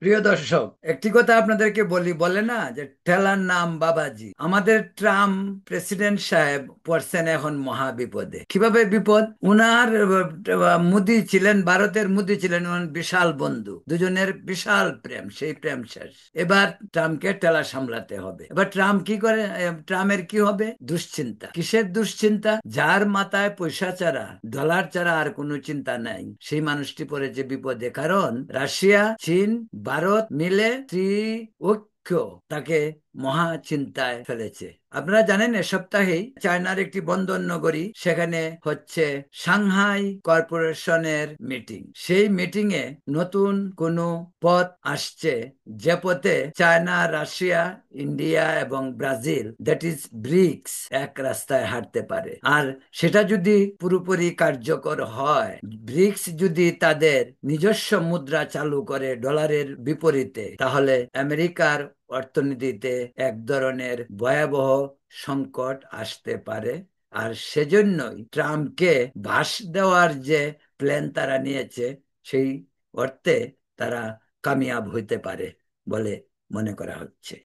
প্রিয় দর্শক, একটি কথা আপনাদেরকে বলি, বলে না যে ঠেলার নাম বাবাজি। আমাদের ট্রাম্প প্রেসিডেন্ট সাহেব পড়ছেন এখন মহা বিপদে। কিভাবে বিপদ? উনার মোদি ছিলেন, ভারতের মোদি ছিলেন ওনার বিশাল বন্ধু, দুজনের বিশাল প্রেম, সেই প্রেম শেষ। এবার ট্রাম্পকে ঠেলা সামলাতে হবে। এবার ট্রাম্প কি করে? ট্রাম্পের কি হবে? দুশ্চিন্তা। কিসের দুশ্চিন্তা? যার মাথায় পয়সা ছাড়া, ডলার ছাড়া আর কোনো চিন্তা নাই, সেই মানুষটি পড়েছে বিপদে। কারণ রাশিয়া, চীন, ভারত মিলে ত্রিঐক্য তাকে মহা চিন্তায় ফেলেছে। আপনারা জানেন এ সপ্তাহেই চায়নার একটি বন্দর নগরী, সেখানে হচ্ছে সাংহাই কর্পোরেশনের মিটিং। সেই মিটিং এ নতুন কোন পথ আসছে, যে পথে চায়না, রাশিয়া, ইন্ডিয়া এবং ব্রাজিল, দ্যাট ইজ ব্রিক্স, এক রাস্তায় হাঁটতে পারে। আর সেটা যদি পুরোপুরি কার্যকর হয়, ব্রিক্স যদি তাদের নিজস্ব মুদ্রা চালু করে ডলারের বিপরীতে, তাহলে আমেরিকার অর্থনীতিতে এক ধরনের ভয়াবহ সংকট আসতে পারে। আর সেজন্যই ট্রাম্পকে বাঁশ দেওয়ার যে প্ল্যান তারা নিয়েছে, সেই অর্থে তারা কামিয়াব হইতে পারে বলে মনে করা হচ্ছে।